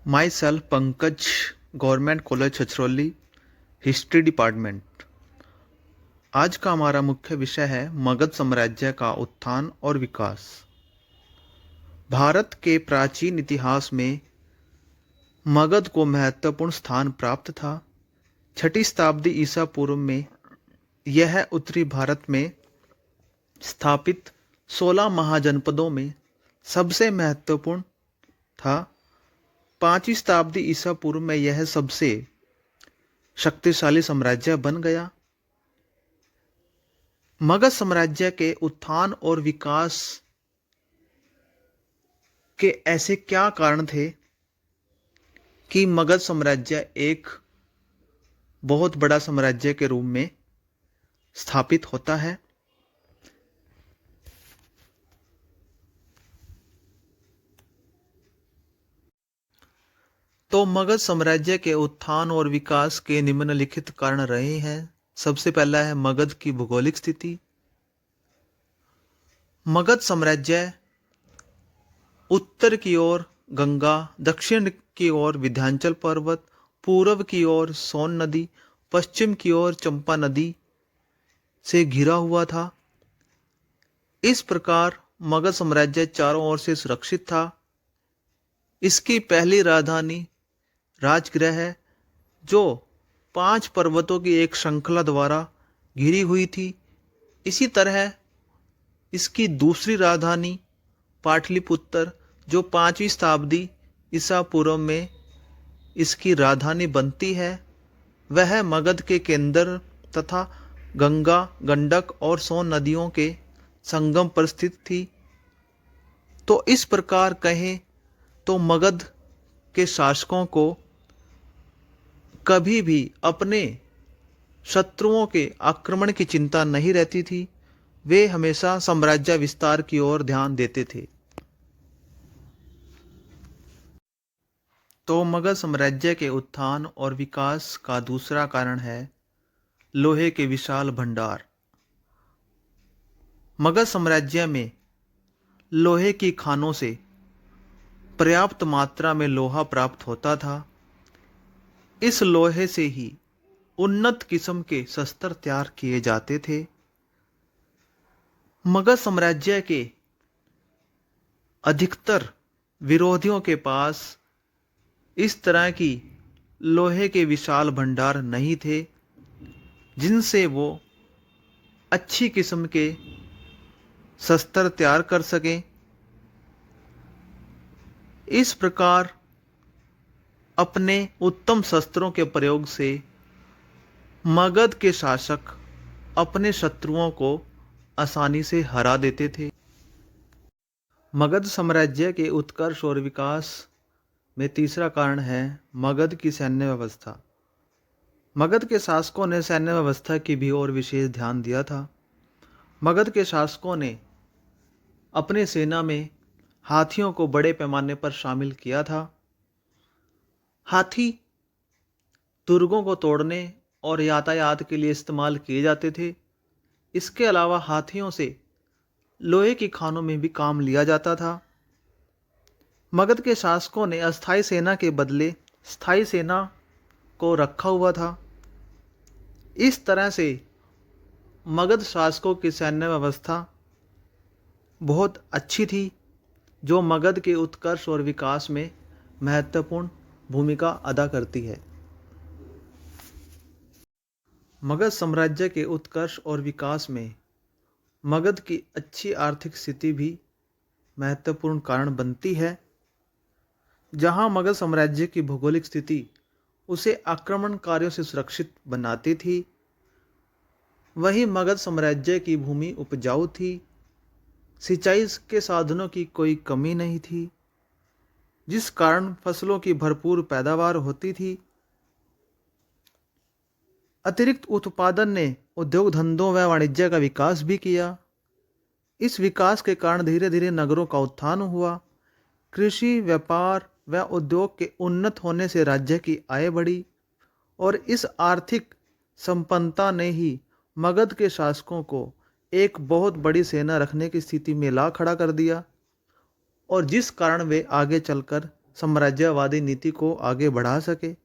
My self Pankaj, government college Chhachhrauli, history department. आज का हमारा मुख्य विषय है मगध साम्राज्य का उत्थान और विकास। भारत के प्राचीन इतिहास में मगध को महत्वपूर्ण स्थान प्राप्त था। 6ठी शताब्दी ईसा पूर्व में यह उत्तरी भारत में स्थापित 16 महाजनपदों में सबसे महत्वपूर्ण था। 5वीं शताब्दी ईसा पूर्व में यह सबसे शक्तिशाली साम्राज्य बन गया। मगध साम्राज्य के उत्थान और विकास के ऐसे क्या कारण थे कि मगध साम्राज्य एक बहुत बड़ा साम्राज्य के रूप में स्थापित होता है। तो मगध साम्राज्य के उत्थान और विकास के निम्नलिखित कारण रहे हैं। सबसे पहला है मगध की भौगोलिक स्थिति। मगध साम्राज्य उत्तर की ओर गंगा, दक्षिण की ओर विंध्याचल पर्वत, पूर्व की ओर सोन नदी, पश्चिम की ओर चंपा नदी से घिरा हुआ था। इस प्रकार मगध साम्राज्य चारों ओर से सुरक्षित था। इसकी पहली राजधानी राजगृह है, जो 5 पर्वतों की एक श्रृंखला द्वारा घिरी हुई थी। इसी तरह इसकी दूसरी राजधानी पाटलिपुत्र, जो 5वीं शताब्दी ईसा पूर्व में इसकी राजधानी बनती है, वह मगध के केंद्र तथा गंगा, गंडक और सोन नदियों के संगम पर स्थित थी। तो इस प्रकार कहें तो मगध के शासकों को कभी भी अपने शत्रुओं के आक्रमण की चिंता नहीं रहती थी। वे हमेशा साम्राज्य विस्तार की ओर ध्यान देते थे। तो मगध साम्राज्य के उत्थान और विकास का दूसरा कारण है लोहे के विशाल भंडार। मगध साम्राज्य में लोहे की खानों से पर्याप्त मात्रा में लोहा प्राप्त होता था। इस लोहे से ही उन्नत किस्म के शस्त्र तैयार किए जाते थे। मगध साम्राज्य के अधिकतर विरोधियों के पास इस तरह की लोहे के विशाल भंडार नहीं थे, जिनसे वो अच्छी किस्म के शस्त्र तैयार कर सकें। इस प्रकार अपने उत्तम शस्त्रों के प्रयोग से मगध के शासक अपने शत्रुओं को आसानी से हरा देते थे। मगध साम्राज्य के उत्कर्ष और विकास में तीसरा कारण है मगध की सैन्य व्यवस्था। मगध के शासकों ने सैन्य व्यवस्था की भी और विशेष ध्यान दिया था। मगध के शासकों ने अपने सेना में हाथियों को बड़े पैमाने पर शामिल किया था। हाथी दुर्गों को तोड़ने और यातायात के लिए इस्तेमाल किए जाते थे। इसके अलावा हाथियों से लोहे की खानों में भी काम लिया जाता था। मगध के शासकों ने अस्थायी सेना के बदले स्थायी सेना को रखा हुआ था। इस तरह से मगध शासकों की सैन्य व्यवस्था बहुत अच्छी थी, जो मगध के उत्कर्ष और विकास में महत्वपूर्ण भूमिका अदा करती है। मगध साम्राज्य के उत्कर्ष और विकास में मगध की अच्छी आर्थिक स्थिति भी महत्वपूर्ण कारण बनती है। जहां मगध साम्राज्य की भौगोलिक स्थिति उसे आक्रमणकारियों से सुरक्षित बनाती थी, वहीं मगध साम्राज्य की भूमि उपजाऊ थी। सिंचाई के साधनों की कोई कमी नहीं थी, जिस कारण फसलों की भरपूर पैदावार होती थी। अतिरिक्त उत्पादन ने उद्योग धंधों व वाणिज्य का विकास भी किया। इस विकास के कारण धीरे धीरे नगरों का उत्थान हुआ। कृषि, व्यापार व उद्योग के उन्नत होने से राज्य की आय बढ़ी और इस आर्थिक संपन्नता ने ही मगध के शासकों को एक बहुत बड़ी सेना रखने की स्थिति में ला खड़ा कर दिया, और जिस कारण वे आगे चलकर साम्राज्यवादी नीति को आगे बढ़ा सके।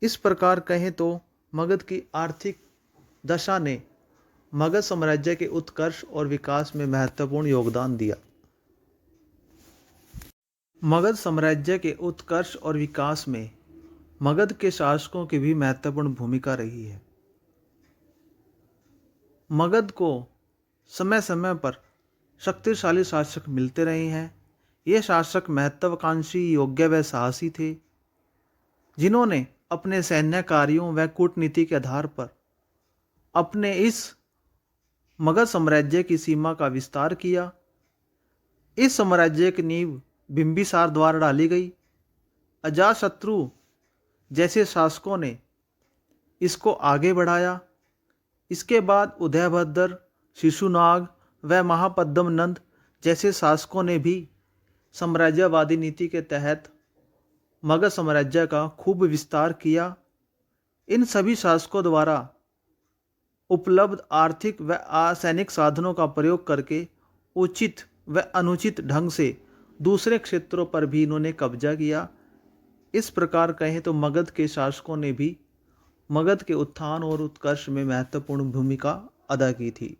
इस प्रकार कहें तो मगध की आर्थिक दशा ने मगध साम्राज्य के उत्कर्ष और विकास में महत्वपूर्ण योगदान दिया। मगध साम्राज्य के उत्कर्ष और विकास में मगध के शासकों की भी महत्वपूर्ण भूमिका रही है। मगध को समय समय पर शक्तिशाली शासक मिलते रहे हैं। ये शासक महत्वाकांक्षी, योग्य व साहसी थे, जिन्होंने अपने सैन्य कार्यों व कूटनीति के आधार पर अपने इस मगध साम्राज्य की सीमा का विस्तार किया। इस साम्राज्य की नींव बिंबिसार द्वारा डाली गई। अजातशत्रु जैसे शासकों ने इसको आगे बढ़ाया। इसके बाद उदयभद्र, शिशुनाग व महापद्म नंद जैसे शासकों ने भी साम्राज्यवादी नीति के तहत मगध साम्राज्य का खूब विस्तार किया। इन सभी शासकों द्वारा उपलब्ध आर्थिक व सैनिक साधनों का प्रयोग करके उचित व अनुचित ढंग से दूसरे क्षेत्रों पर भी इन्होंने कब्जा किया। इस प्रकार कहें तो मगध के शासकों ने भी मगध के उत्थान और उत्कर्ष में महत्वपूर्ण भूमिका अदा की थी।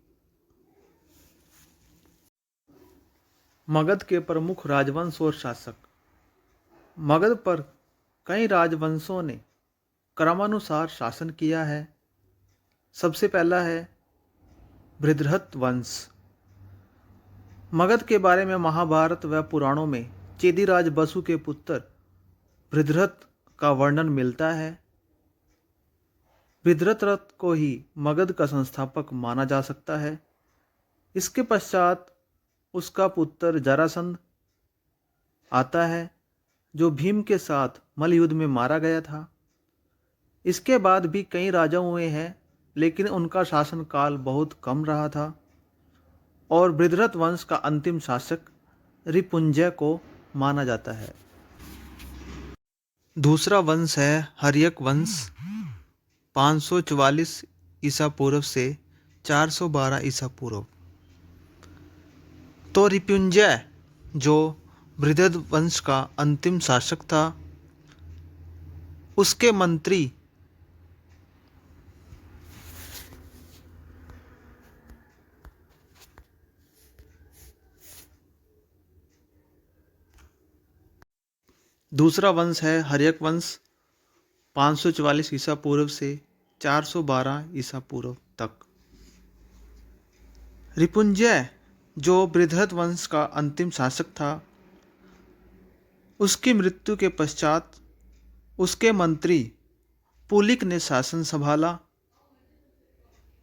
मगध के प्रमुख राजवंश और शासक। मगध पर कई राजवंशों ने क्रमानुसार शासन किया है। सबसे पहला है बृहद्रथ वंश। मगध के बारे में महाभारत व पुराणों में चेदीराज बसु के पुत्र बृहद्रथ का वर्णन मिलता है। बृहद्रथ को ही मगध का संस्थापक माना जा सकता है। इसके पश्चात उसका पुत्र जरासंध आता है, जो भीम के साथ मल्लयुद्ध में मारा गया था। इसके बाद भी कई राजा हुए हैं, लेकिन उनका शासनकाल बहुत कम रहा था और बृहद्रथ वंश का अंतिम शासक रिपुंजय को माना जाता है। दूसरा वंश है हर्यक वंश। 544 ईसा पूर्व से 412 ईसा पूर्व। तो रिपुंजय जो बृहद्रथ वंश का अंतिम शासक था, उसके मंत्री दूसरा वंश है हर्यक वंश। 544 ईसा पूर्व से 412 ईसा पूर्व तक। रिपुंजय जो बृहद्रथ वंश का अंतिम शासक था, उसकी मृत्यु के पश्चात उसके मंत्री पुलिक ने शासन संभाला,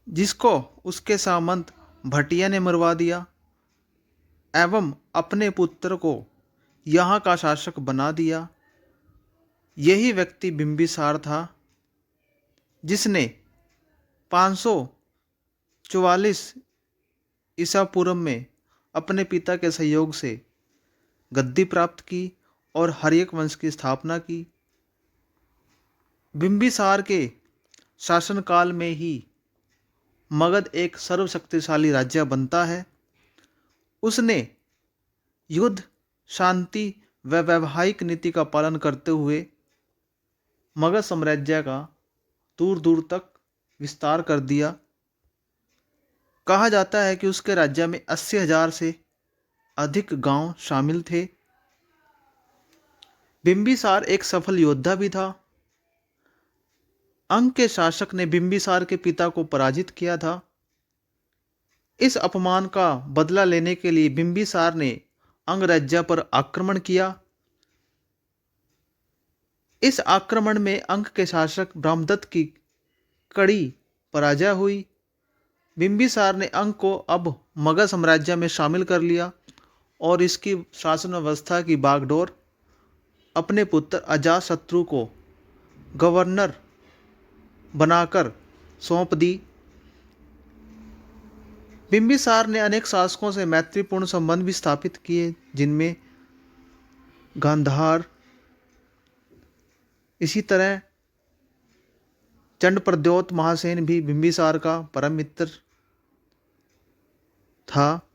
जिसको उसके सामंत भटिया ने मरवा दिया एवं अपने पुत्र को यहाँ का शासक बना दिया। यही व्यक्ति बिंबिसार था, जिसने 544 ईसा पूर्व में अपने पिता के सहयोग से गद्दी प्राप्त की और हर्यक वंश की स्थापना की। बिंबिसार के शासनकाल में ही मगध एक सर्वशक्तिशाली राज्य बनता है। उसने युद्ध, शांति व वैवाहिक नीति का पालन करते हुए मगध साम्राज्य का दूर दूर तक विस्तार कर दिया। कहा जाता है कि उसके राज्य में 80,000 से अधिक गांव शामिल थे। बिंबिसार एक सफल योद्धा भी था। अंग के शासक ने बिंबिसार के पिता को पराजित किया था। इस अपमान का बदला लेने के लिए बिंबिसार ने अंग राज्य पर आक्रमण किया। इस आक्रमण में अंग के शासक ब्रह्मदत्त की कड़ी पराजय हुई। बिंबिसार ने अंग को अब मगध साम्राज्य में शामिल कर लिया और इसकी शासन व्यवस्था की बागडोर अपने पुत्र अजातशत्रु को गवर्नर बनाकर सौंप दी। बिंबिसार ने अनेक शासकों से मैत्रीपूर्ण संबंध भी स्थापित किए, जिनमें गांधार, इसी तरह चंडप्रद्योत महासेन भी बिंबिसार का परम मित्र था।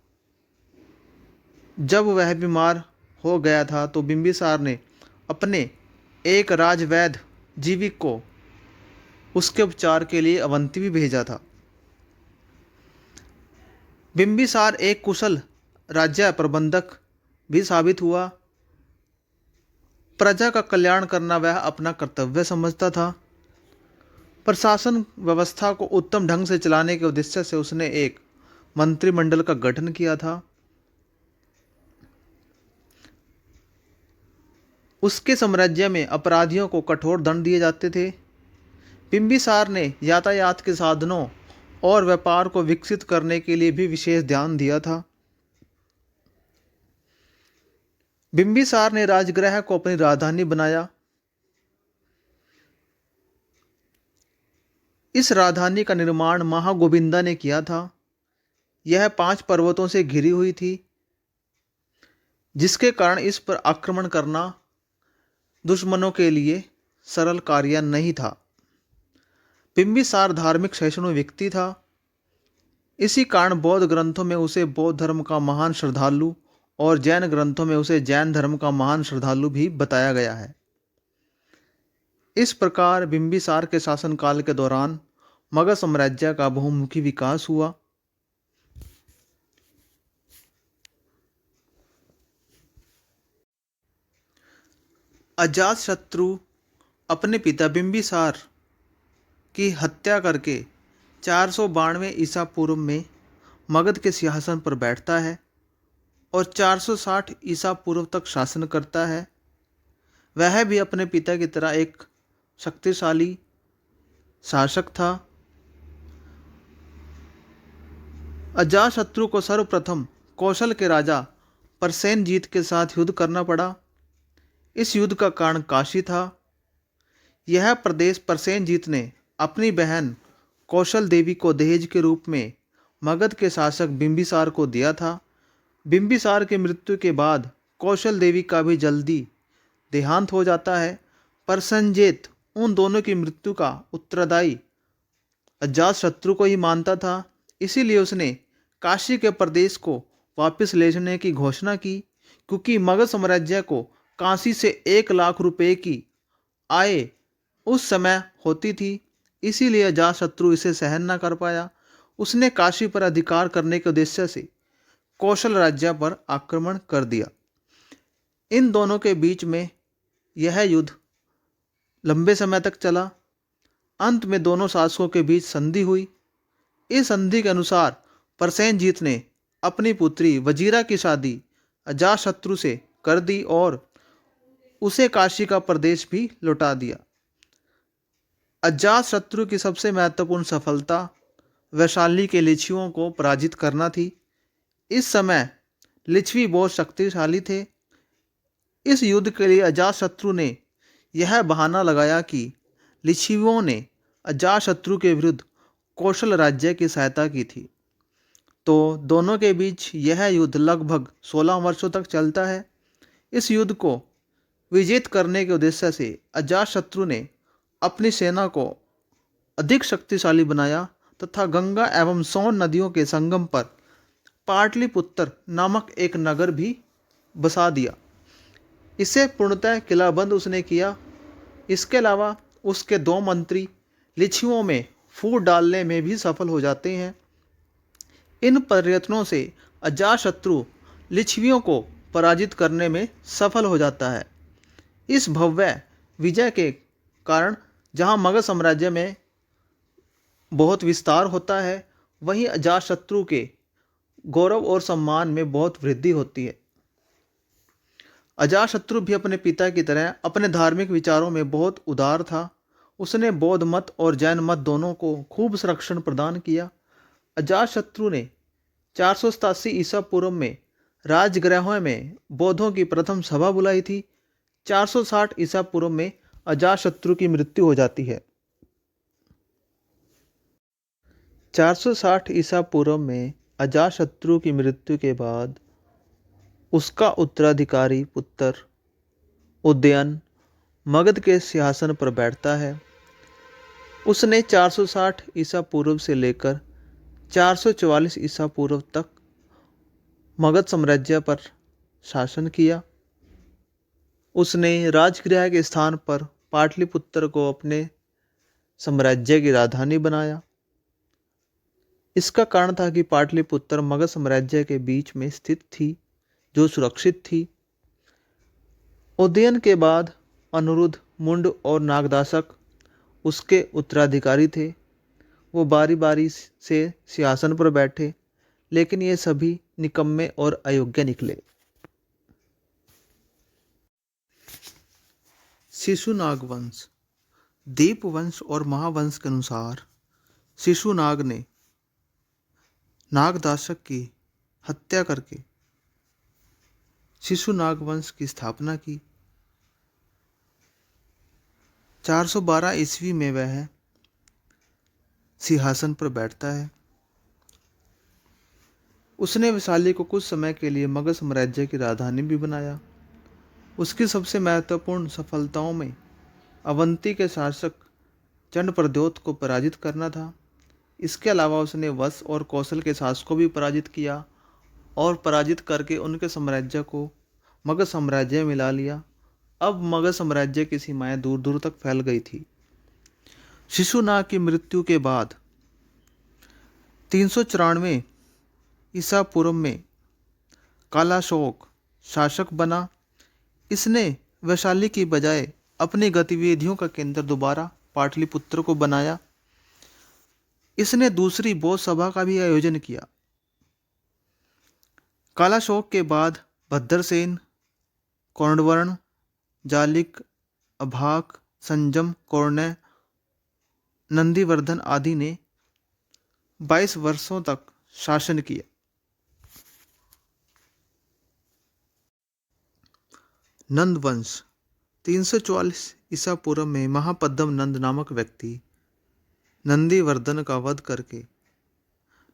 जब वह बीमार हो गया था तो बिंबिसार ने अपने एक राजवैद्य जीविक को उसके उपचार के लिए अवंती भी भेजा था। बिंबिसार एक कुशल राज्य प्रबंधक भी साबित हुआ। प्रजा का कल्याण करना वह अपना कर्तव्य समझता था। प्रशासन व्यवस्था को उत्तम ढंग से चलाने के उद्देश्य से उसने एक मंत्रिमंडल का गठन किया था। उसके साम्राज्य में अपराधियों को कठोर दंड दिए जाते थे। बिंबिसार ने यातायात के साधनों और व्यापार को विकसित करने के लिए भी विशेष ध्यान दिया था। बिंबिसार ने राजगृह को अपनी राजधानी बनाया। इस राजधानी का निर्माण महागोविंदा ने किया था। यह 5 पर्वतों से घिरी हुई थी, जिसके कारण इस पर आक्रमण करना दुश्मनों के लिए सरल कार्य नहीं था। बिंबिसार धार्मिक सहिष्णु व्यक्ति था। इसी कारण बौद्ध ग्रंथों में उसे बौद्ध धर्म का महान श्रद्धालु और जैन ग्रंथों में उसे जैन धर्म का महान श्रद्धालु भी बताया गया है। इस प्रकार बिंबिसार के शासनकाल के दौरान मगध साम्राज्य का बहुमुखी विकास हुआ। अजातशत्रु अपने पिता बिंबिसार की हत्या करके 492 ईसा पूर्व में मगध के सिंहासन पर बैठता है और 460 ईसा पूर्व तक शासन करता है। वह भी अपने पिता की तरह एक शक्तिशाली शासक था। अजातशत्रु को सर्वप्रथम कौशल के राजा प्रसेनजीत के साथ युद्ध करना पड़ा। इस युद्ध का कारण काशी था। यह प्रदेश प्रसेनजीत ने अपनी बहन कौशल देवी को दहेज के रूप में मगध के शासक बिंबिसार को दिया था। बिंबिसार की मृत्यु के बाद कौशल देवी का भी जल्दी देहांत हो जाता है। प्रसेनजीत उन दोनों की मृत्यु का उत्तरदायी अजातशत्रु को ही मानता था। इसीलिए उसने काशी के प्रदेश को वापस ले लेने की घोषणा की। क्योंकि मगध साम्राज्य को काशी से 1 लाख रुपए की आय उस समय होती थी, इसीलिए अजातशत्रु इसे सहन न कर पाया। उसने काशी पर अधिकार करने के उद्देश्य से कौशल राज्य पर आक्रमण कर दिया। इन दोनों के बीच में यह युद्ध लंबे समय तक चला। अंत में दोनों शासकों के बीच संधि हुई। इस संधि के अनुसार प्रसेनजीत ने अपनी पुत्री वजीरा की शादी अजातशत्रु से कर दी और उसे काशी का प्रदेश भी लौटा दिया। अजातशत्रु की सबसे महत्वपूर्ण सफलता वैशाली के लिच्छवियों को पराजित करना थी। इस समय लिच्छवी बहुत शक्तिशाली थे। इस युद्ध के लिए अजातशत्रु ने यह बहाना लगाया कि लिच्छवियों ने अजातशत्रु के विरुद्ध कौशल राज्य की सहायता की थी। तो दोनों के बीच यह युद्ध लगभग 16 वर्षों तक चलता है। इस युद्ध को विजित करने के उद्देश्य से अजातशत्रु ने अपनी सेना को अधिक शक्तिशाली बनाया तथा गंगा एवं सोन नदियों के संगम पर पाटलिपुत्र नामक एक नगर भी बसा दिया। इसे पूर्णतः किलाबंद उसने किया। इसके अलावा उसके 2 मंत्री लिच्छवियों में फूट डालने में भी सफल हो जाते हैं। इन प्रयत्नों से अजातशत्रु लिच्छवियों को पराजित करने में सफल हो जाता है। इस भव्य विजय के कारण जहां मगध साम्राज्य में बहुत विस्तार होता है, वहीं अजातशत्रु के गौरव और सम्मान में बहुत वृद्धि होती है। अजातशत्रु भी अपने पिता की तरह अपने धार्मिक विचारों में बहुत उदार था। उसने बौद्ध मत और जैन मत दोनों को खूब संरक्षण प्रदान किया। अजातशत्रु ने 487 ईसा पूर्व में राजगृहों में बौद्धों की प्रथम सभा बुलाई थी। 460 ईसा पूर्व में अजातशत्रु की मृत्यु हो जाती है। 460 ईसा पूर्व में अजातशत्रु की मृत्यु के बाद उसका उत्तराधिकारी पुत्र उदयन मगध के सिंहासन पर बैठता है। उसने 460 ईसा पूर्व से लेकर 444 ईसा पूर्व तक मगध साम्राज्य पर शासन किया। उसने राजगृह के स्थान पर पाटलिपुत्र को अपने साम्राज्य की राजधानी बनाया। इसका कारण था कि पाटलिपुत्र मगध साम्राज्य के बीच में स्थित थी, जो सुरक्षित थी। उदयन के बाद अनिरुद्ध, मुंड और नागदाशक उसके उत्तराधिकारी थे। वो बारी बारी से सिंहासन पर बैठे, लेकिन ये सभी निकम्मे और अयोग्य निकले। शिशुनाग वंश। दीप वंश और महावंश के अनुसार शिशुनाग ने नागदाशक की हत्या करके शिशुनाग वंश की स्थापना की। 412 ईस्वी में वह सिंहासन पर बैठता है। उसने वैशाली को कुछ समय के लिए मगध साम्राज्य की राजधानी भी बनाया। उसकी सबसे महत्वपूर्ण सफलताओं में अवंती के शासक चंडप्रद्योत को पराजित करना था। इसके अलावा उसने वश और कौशल के शासकों को भी पराजित किया और पराजित करके उनके साम्राज्य को मगध साम्राज्य में मिला लिया। अब मगध साम्राज्य की सीमाएं दूर दूर तक फैल गई थी। शिशुनाग की मृत्यु के बाद 394 ईसा पूर्व में कालाशोक शासक बना। इसने वैशाली की बजाय अपनी गतिविधियों का केंद्र दोबारा पाटलिपुत्र को बनाया। इसने दूसरी बौद्ध सभा का भी आयोजन किया। कालाशोक के बाद भद्रसेन, कौंडवर्ण, जालिक, अभाक, संजम, कौरण्य, नंदीवर्धन आदि ने 22 वर्षों तक शासन किया। नंद वंश। 344 ईसा पूर्व में महापद्म नंद नामक व्यक्ति नंदीवर्धन का वध करके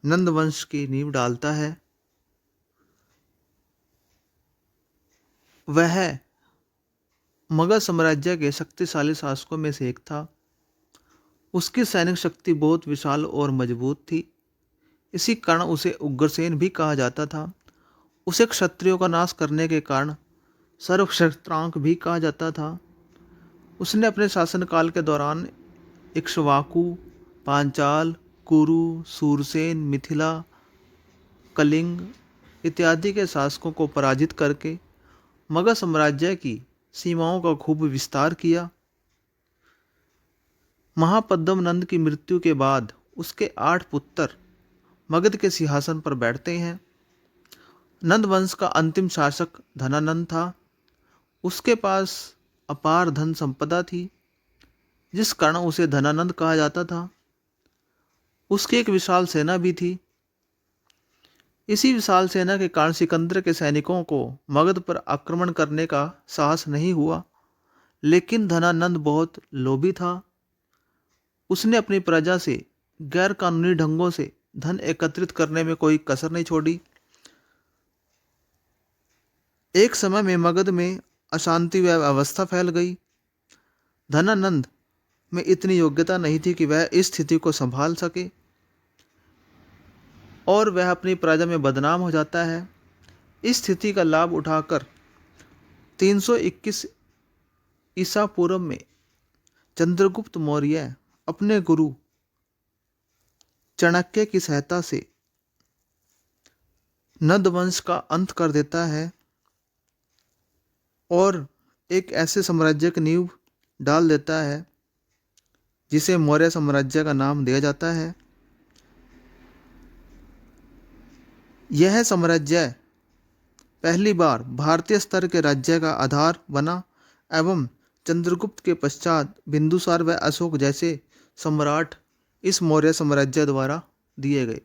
नंद वंश की नींव डालता है। वह मगध साम्राज्य के शक्तिशाली शासकों में से एक था। उसकी सैनिक शक्ति बहुत विशाल और मजबूत थी। इसी कारण उसे उग्रसेन भी कहा जाता था। उसे क्षत्रियों का नाश करने के कारण सर्वक्षत्रांक भी कहा जाता था। उसने अपने शासनकाल के दौरान इक्ष्वाकु, पांचाल, कुरु, सूरसेन, मिथिला, कलिंग इत्यादि के शासकों को पराजित करके मगध साम्राज्य की सीमाओं का खूब विस्तार किया। महापद्म नंद की मृत्यु के बाद उसके 8 पुत्र मगध के सिंहासन पर बैठते हैं। नंद वंश का अंतिम शासक धनानंद था। उसके पास अपार धन संपदा थी, जिस कारण उसे धनानंद कहा जाता था। उसकी एक विशाल सेना भी थी। इसी विशाल सेना के कारण सिकंदर के सैनिकों को मगध पर आक्रमण करने का साहस नहीं हुआ। लेकिन धनानंद बहुत लोभी था। उसने अपनी प्रजा से गैर कानूनी ढंगों से धन एकत्रित करने में कोई कसर नहीं छोड़ी। एक समय में मगध में अशांति व अवस्था फैल गई। धनानंद में इतनी योग्यता नहीं थी कि वह इस स्थिति को संभाल सके और वह अपनी प्रजा में बदनाम हो जाता है। इस स्थिति का लाभ उठाकर 321 ईसा पूर्व में चंद्रगुप्त मौर्य अपने गुरु चाणक्य की सहायता से नंद वंश का अंत कर देता है और एक ऐसे साम्राज्य की नींव डाल देता है जिसे मौर्य साम्राज्य का नाम दिया जाता है। यह साम्राज्य पहली बार भारतीय स्तर के राज्य का आधार बना एवं चंद्रगुप्त के पश्चात बिंदुसार व अशोक जैसे सम्राट इस मौर्य साम्राज्य द्वारा दिए गए।